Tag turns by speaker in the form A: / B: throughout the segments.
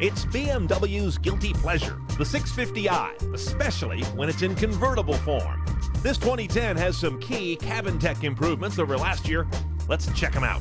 A: It's BMW's guilty pleasure, the 650i, especially when it's in convertible form. This 2010 has some key cabin tech improvements over last year. Let's check them out.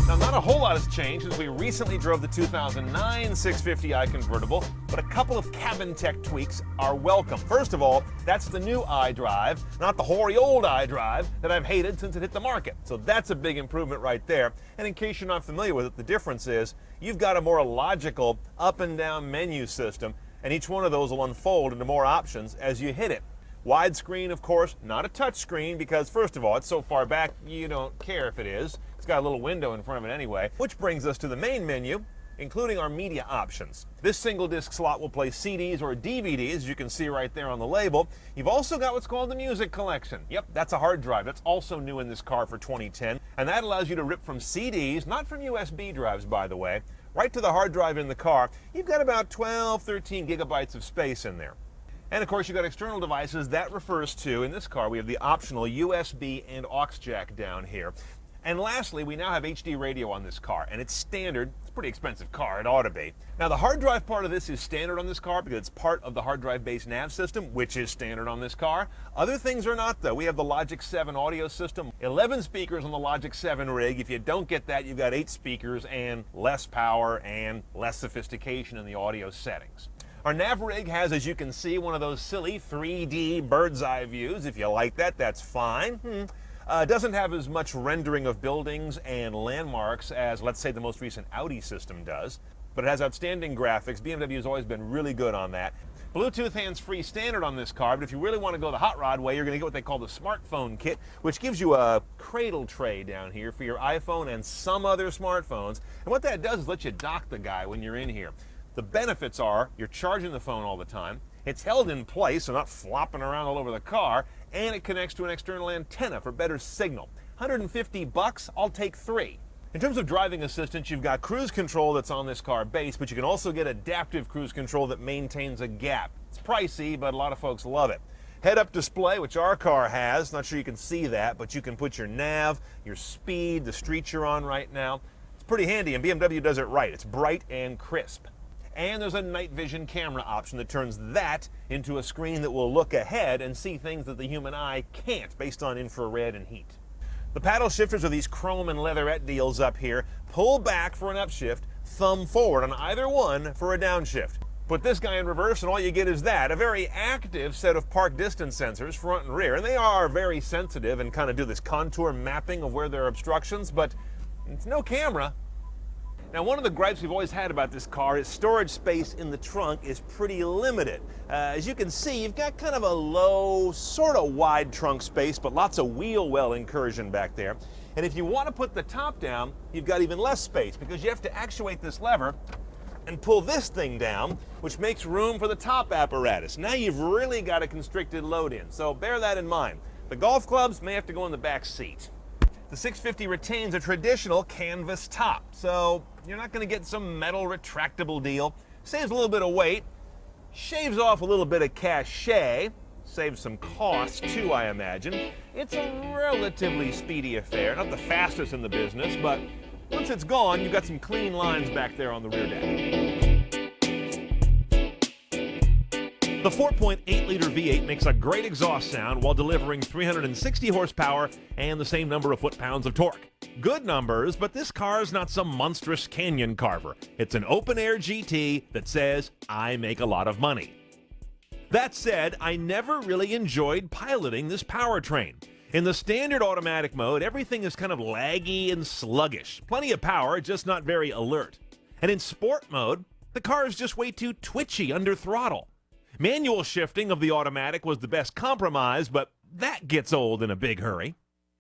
A: Now, not a whole lot has changed since we recently drove the 2009 650i convertible, but a couple of cabin tech tweaks are welcome. First of all, that's the new iDrive, not the hoary old iDrive that I've hated since it hit the market. So that's a big improvement right there. And in case you're not familiar with it, the difference is you've got a more logical up and down menu system, and each one of those will unfold into more options as you hit it. Widescreen, of course, not a touch screen because, first of all, it's so far back you don't care if it is. It's got a little window in front of it anyway, which brings us to the main menu, including our media options. This single disc slot will play CDs or DVDs, as you can see right there on the label. You've also got what's called the music collection. Yep, that's a hard drive. That's also new in this car for 2010, and that allows you to rip from CDs, not from USB drives, by the way, right to the hard drive in the car. You've got about 12, 13 gigabytes of space in there. And of course, you've got external devices. That refers to, in this car, we have the optional USB and aux jack down here. And lastly, we now have HD radio on this car, and it's standard. It's a pretty expensive car, it ought to be. Now, the hard drive part of this is standard on this car because it's part of the hard drive-based nav system, which is standard on this car. Other things are not, though. We have the Logic 7 audio system, 11 speakers on the Logic 7 rig. If you don't get that, you've got 8 speakers and less power and less sophistication in the audio settings. Our nav rig has, as you can see, one of those silly 3D bird's eye views. If you like that, that's fine. Doesn't have as much rendering of buildings and landmarks as, let's say, the most recent Audi system does, but it has outstanding graphics. BMW has always been really good on that. Bluetooth hands-free standard on this car, but if you really want to go the hot rod way, you're going to get what they call the smartphone kit, which gives you a cradle tray down here for your iPhone and some other smartphones. And what that does is let you dock the guy when you're in here. The benefits are you're charging the phone all the time, it's held in place, so not flopping around all over the car, and it connects to an external antenna for better signal. $150, I'll take 3. In terms of driving assistance, you've got cruise control that's on this car base, but you can also get adaptive cruise control that maintains a gap. It's pricey, but a lot of folks love it. Head-up display, which our car has, not sure you can see that, but you can put your nav, your speed, the street you're on right now. It's pretty handy, and BMW does it right. It's bright and crisp. And there's a night vision camera option that turns that into a screen that will look ahead and see things that the human eye can't based on infrared and heat. The paddle shifters are these chrome and leatherette deals up here. Pull back for an upshift, thumb forward on either one for a downshift. Put this guy in reverse and all you get is that, a very active set of park distance sensors, front and rear. And they are very sensitive and kind of do this contour mapping of where there are obstructions, but it's no camera. Now, one of the gripes we've always had about this car is storage space in the trunk is pretty limited. As you can see, you've got kind of a low, sort of wide trunk space, but lots of wheel well incursion back there. And if you want to put the top down, you've got even less space because you have to actuate this lever and pull this thing down, which makes room for the top apparatus. Now you've really got a constricted load in, so bear that in mind. The golf clubs may have to go in the back seat. The 650 retains a traditional canvas top, so you're not going to get some metal retractable deal. Saves a little bit of weight, shaves off a little bit of cachet, saves some cost too, I imagine. It's a relatively speedy affair, not the fastest in the business, but once it's gone, you've got some clean lines back there on the rear deck. The 4.8-liter V8 makes a great exhaust sound while delivering 360 horsepower and the same number of foot-pounds of torque. Good numbers, but this car is not some monstrous canyon carver. It's an open-air GT that says, I make a lot of money. That said, I never really enjoyed piloting this powertrain. In the standard automatic mode, everything is kind of laggy and sluggish. Plenty of power, just not very alert. And in sport mode, the car is just way too twitchy under throttle. Manual shifting of the automatic was the best compromise, but that gets old in a big hurry.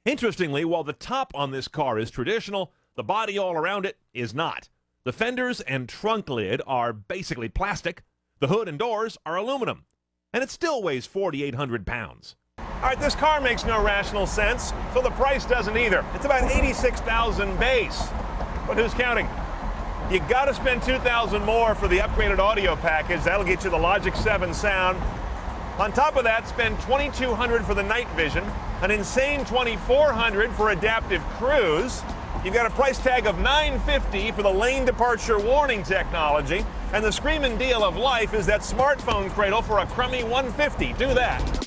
A: Interestingly, while the top on this car is traditional, the body all around it is not. The fenders and trunk lid are basically plastic, the hood and doors are aluminum, and it still weighs 4,800 pounds. All right, this car makes no rational sense, so the price doesn't either. It's about $86,000 base, but who's counting? You got to spend $2,000 more for the upgraded audio package. That'll get you the Logic 7 sound. On top of that, spend $2,200 for the night vision, an insane $2,400 for adaptive cruise, You've got a price tag of $950 for the lane departure warning technology, and the screaming deal of life is that smartphone cradle for a crummy $150. Do that.